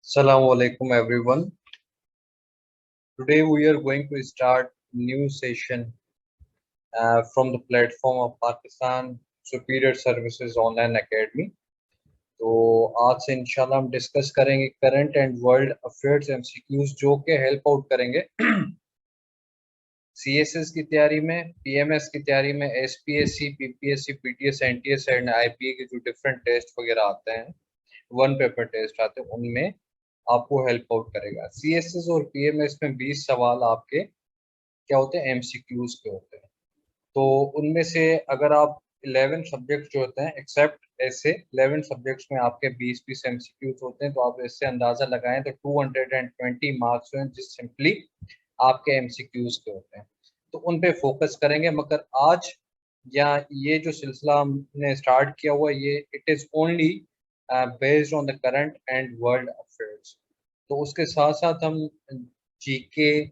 Assalamu alaikum everyone. Today we are going to start new session from the platform of Pakistan Superior Services Online Academy. तो आज से इंशाल्लाह हम discuss करेंगे current and world affairs MCQs जो के help out करेंगे CSS की तैयारी में, पीएमएस की तैयारी में, SPSC, PPSC, PTS, NTS and IPA के जो डिफरेंट टेस्ट वगैरह आते हैं, वन पेपर टेस्ट आते हैं, उनमें आपको हेल्प आउट करेगा। सीएसएस और पीएमएस में 20 सवाल आपके क्या होते हैं, एमसीक्यूज के होते हैं। तो उनमें से अगर आप 11 सब्जेक्ट जो होते हैं एक्सेप्ट ऐसे 11 सब्जेक्ट्स में आपके 20-20 एमसीक्यूज होते हैं, तो आप इससे अंदाजा लगाएं तो 220 मार्क्स जो हैं जिस सिंपली आपके एमसीक्यूज के होते हैं, तो उन पे फोकस करेंगे। मगर आज या ये जो सिलसिला हमने स्टार्ट किया हुआ ये it is only based on the current and world affairs. तो उसके साथ साथ हम जीके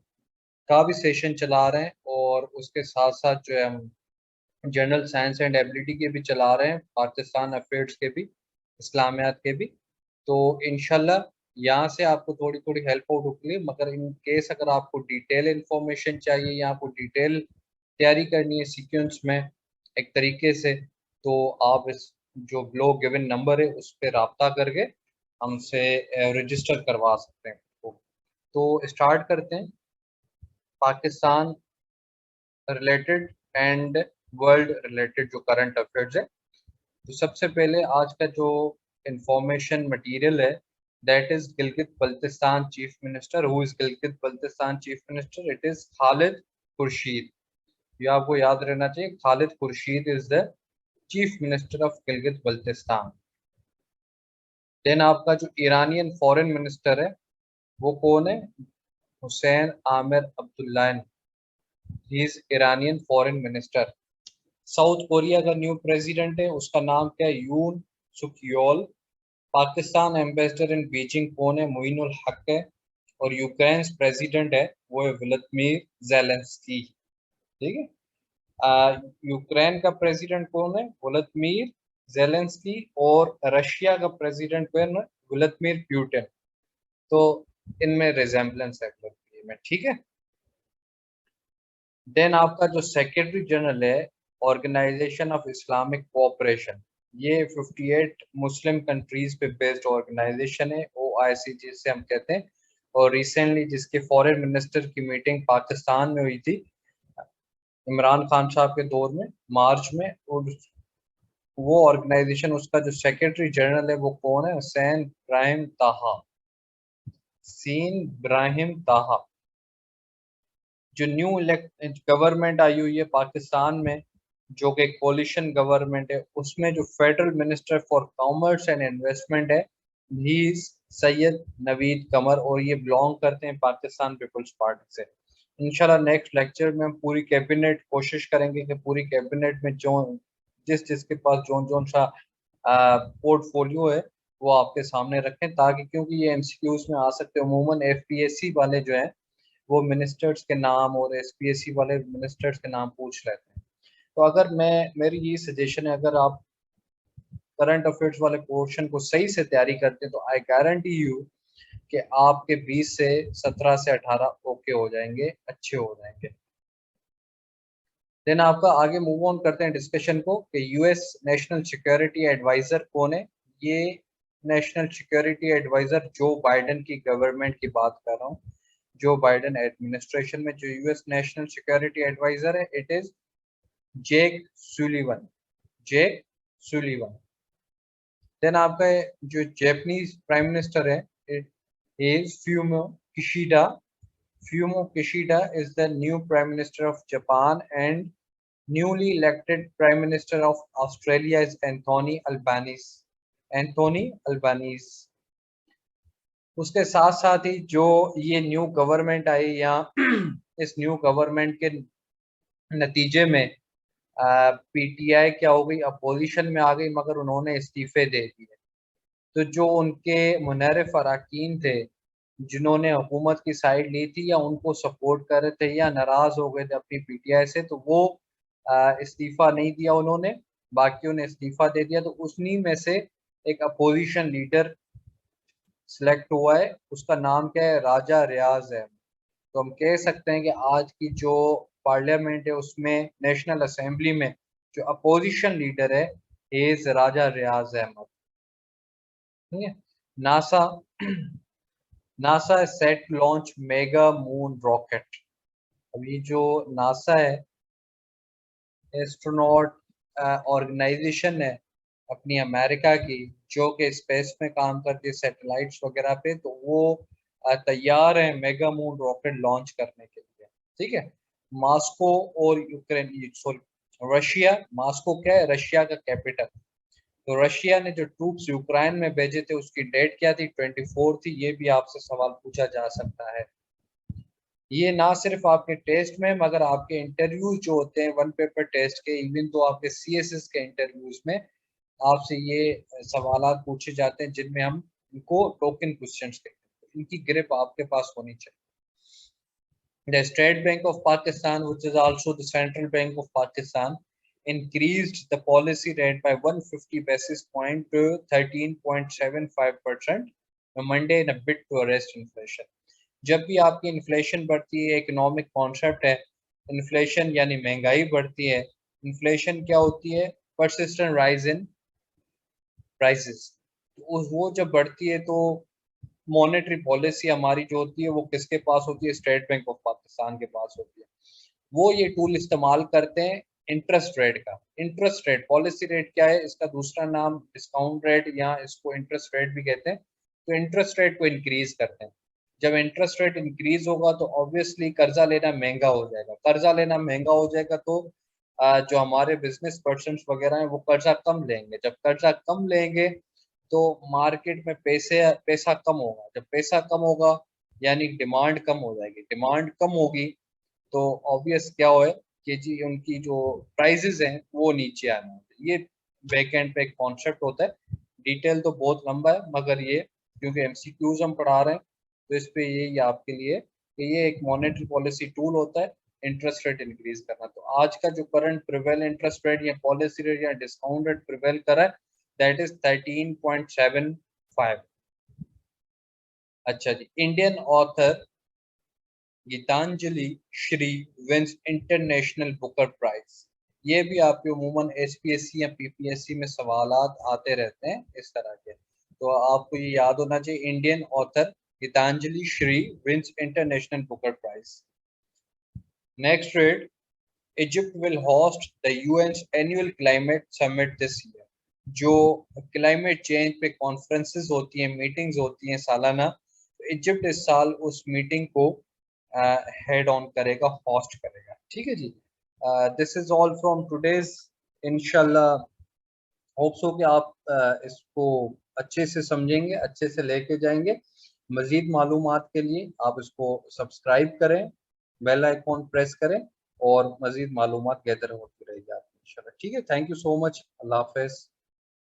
का भी सेशन चला रहे हैं और उसके साथ साथ जो है हम जनरल साइंस एंड एबिलिटी के भी चला रहे हैं, पाकिस्तान अफेयर्स के भी, इस्लामियात के भी। तो इंशाल्लाह यहाँ से आपको थोड़ी थोड़ी हेल्प आउट होगी। मगर इन केस अगर आपको डिटेल इंफॉर्मेशन चाहिए या आपको डिटेल तैयारी करनी है सीक्वेंस में एक तरीके से, तो आप इस जो ब्लो गिवन नंबर है उस पर रब्ता करके हमसे रजिस्टर करवा सकते हैं। तो स्टार्ट करते हैं Pakistan related and world related जो करंट अफेयर्स है। तो सबसे पहले आज का जो इंफॉर्मेशन मटेरियल है that is Gilgit Baltistan chief minister. Who is Gilgit Baltistan chief minister? It is Khalid Khurshid. ये आपको याद रहना चाहिए, Khalid Khurshid is the chief minister of Gilgit Baltistan. Then आपका जो ईरानियन फॉरेन मिनिस्टर है वो कौन है? Hossein Amir Abdollahian, he is Iranian foreign minister. South Korea का न्यू प्रेसिडेंट है, उसका नाम क्या है? यून सुकयोल। पाकिस्तान एम्बेसडर इन बीजिंग कौन है? मोइनुल हक है। और यूक्रेन प्रेसिडेंट है वो है व्लादिमीर जेलेंस्की। ठीक है, यूक्रेन का प्रेसिडेंट कौन है? Vladimir Zelensky. और रशिया का प्रेसिडेंट कौन है? Vladimir Putin. तो इनमें रिजेम्बलेंस है में, ठीक है। देन आपका जो सेक्रेटरी जनरल है ऑर्गेनाइजेशन ऑफ इस्लामिक कोऑपरेशन, ये 58 मुस्लिम कंट्रीज पे बेस्ड ऑर्गेनाइजेशन है, OIC जिसे हम कहते हैं। और रिसेंटली जिसके फॉरेन मिनिस्टर की मीटिंग पाकिस्तान में हुई थी इमरान खान साहब के दौर में, मार्च में। और वो ऑर्गेनाइजेशन, उसका जो सेक्रेटरी जनरल है वो कौन है? हुसैन इब्राहिम ताहा, सीन इब्राहिम ताहा। जो न्यू गवर्नमेंट आई हुई है पाकिस्तान में जो कि कोलिशन गवर्नमेंट है, उसमें जो federal minister for commerce and investment है ही सैयद नवीद कमर, और ये बिलोंग करते हैं पाकिस्तान पीपल्स पार्टी से। इंशाल्लाह नेक्स्ट लेक्चर में हम पूरी कैबिनेट कोशिश करेंगे कि पूरी कैबिनेट में जो जिसके पास जोन सा पोर्टफोलियो है वो आपके सामने रखें, ताकि क्योंकि ये एमसीक्यूज में आ सकते हैं। अमूमन एफपीएससी वाले जो हैं वो मिनिस्टर्स के नाम और एसपीएससी वाले मिनिस्टर्स के नाम पूछ लेते हैं। तो अगर मेरी ये सजेशन है, अगर आप करंट अफेयर्स वाले क्वेश्चन को सही से तैयारी करते हैं तो आई गारंटी यू कि आपके 20 से 17 से 18 ओके हो जाएंगे, अच्छे हो जाएंगे। देन आपका आगे मूव ऑन करते हैं डिस्कशन को कि यूएस नेशनल सिक्योरिटी एडवाइजर कौन है। ये नेशनल सिक्योरिटी एडवाइजर जो बाइडेन की गवर्नमेंट की बात कर रहा हूँ, जो बाइडेन एडमिनिस्ट्रेशन में जो यूएस नेशनल सिक्योरिटी एडवाइजर है it is Jake Sullivan, Jake Sullivan. Then आपका जो जापानीज प्राइम मिनिस्टर है it is Fumio Kishida. Fumio Kishida is the new prime minister of Japan and newly elected prime minister of Australia is Anthony Albanese, Anthony Albanese। उसके साथ साथ ही जो ये new government आई यहाँ इस न्यू गवर्नमेंट के नतीजे में पीटीआई क्या हो गई? अपोजिशन में आ गई, मगर उन्होंने इस्तीफे दे दिए। तो जो उनके मुनहरिफ अरकान थे जिन्होंने हुकूमत की साइड ली थी या उनको सपोर्ट कर रहे थे या नाराज हो गए थे अपनी पीटीआई से, तो वो इस्तीफा नहीं दिया उन्होंने, बाकियों ने इस्तीफा दे दिया। तो उन्हीं में से एक अपोजिशन लीडर सिलेक्ट हुआ है, उसका नाम क्या है? राजा रियाज है। तो हम कह सकते हैं कि आज की जो पार्लियामेंट है उसमें, नेशनल असेंबली में जो अपोजिशन लीडर है इज राजा रियाज अहमद। ठीक है। NASA NASA set launch mega moon rocket. अभी जो नासा है, एस्ट्रोनॉट ऑर्गेनाइजेशन है अपनी अमेरिका की, जो कि स्पेस में काम करती है सैटेलाइट्स वगैरह पे, तो वो तैयार है मेगा मून रॉकेट लॉन्च करने के लिए। ठीक है। मॉस्को और यूक्रेन, सॉरी, रशिया, मॉस्को क्या है? रशिया का कैपिटल। तो रशिया ने जो ट्रूप्स यूक्रेन में भेजे थे उसकी डेट क्या थी? 24 थी। ये भी आपसे सवाल पूछा जा सकता है। ये ना सिर्फ आपके टेस्ट में, मगर आपके इंटरव्यूज जो होते हैं वन पेपर टेस्ट के, इवन तो आपके सीएसएस के इंटरव्यूज में आपसे ये सवालात पूछे जाते हैं, जिनमें हम इनको टोकन क्वेश्चंस कहते हैं। इनकी ग्रिप आपके पास होनी चाहिए। The State Bank of Pakistan, which is also the Central Bank of Pakistan, increased the policy rate by 150 basis point to 13.75% on Monday in a bid to arrest inflation. जब भी आपकी inflation बढ़ती है, economic concept है, inflation यानी महंगाई बढ़ती है। इन्फ्लेशन क्या होती है? Persistent rise in prices. वो जब बढ़ती है तो मॉनेटरी पॉलिसी हमारी जो होती है वो किसके पास होती है? स्टेट बैंक ऑफ पाकिस्तान के पास होती है। वो ये टूल इस्तेमाल करते हैं इंटरेस्ट रेट का। इंटरेस्ट रेट, पॉलिसी रेट क्या है? इसका दूसरा नाम डिस्काउंट रेट या इसको इंटरेस्ट रेट भी कहते हैं। तो इंटरेस्ट रेट को इंक्रीज करते हैं। जब इंटरेस्ट रेट इंक्रीज होगा तो ऑब्वियसली कर्जा लेना महंगा हो जाएगा। कर्जा लेना महंगा हो जाएगा तो जो हमारे बिजनेस पर्सन वगैरह हैं वो कर्जा कम लेंगे। जब कर्जा कम लेंगे तो मार्केट में पैसा कम होगा। जब पैसा कम होगा यानी डिमांड कम हो जाएगी। डिमांड कम होगी तो ऑब्वियस क्या हो है कि जी उनकी जो प्राइसेस हैं वो नीचे आना है। ये बैकएंड पे एक कॉन्सेप्ट होता है। डिटेल तो बहुत लंबा है, मगर ये क्योंकि एमसीक्यूज हम पढ़ा रहे हैं तो इस पे ये आपके लिए कि ये एक मॉनेटरी पॉलिसी टूल होता है इंटरेस्ट रेट इंक्रीज करना। तो आज का जो करंट प्रिवेल इंटरेस्ट रेट या पॉलिसी रेट या डिस्काउंट रेट प्रिवेल करा है, दैट इज 13.75। अच्छा जी। Indian author Geetanjali Shree wins international Booker prize. ये भी आपके उमूमन एसपीएससी या पीपीएससी में सवालात आते रहते हैं इस तरह के, तो आपको ये याद होना चाहिए। Indian author Geetanjali Shree wins international Booker prize. Next read, Egypt will host the UN's annual climate summit this year. जो क्लाइमेट चेंज पे कॉन्फ्रेंसेस होती हैं, मीटिंग्स होती हैं सालाना, तो इजिप्ट इस साल उस मीटिंग को हेड ऑन करेगा, होस्ट करेगा। ठीक है जी। This is all from today's. इंशाल्लाह होप्स हो कि आप इसको अच्छे से समझेंगे, अच्छे से लेके जाएंगे। मजीद मालूमात के लिए आप इसको सब्सक्राइब करें, बेल आइकॉन प्रेस करें और मजीद मालूमात गैदर होती रहेगी आपकी इंशाल्लाह। ठीक है। Thank you so much. Allah Hafiz.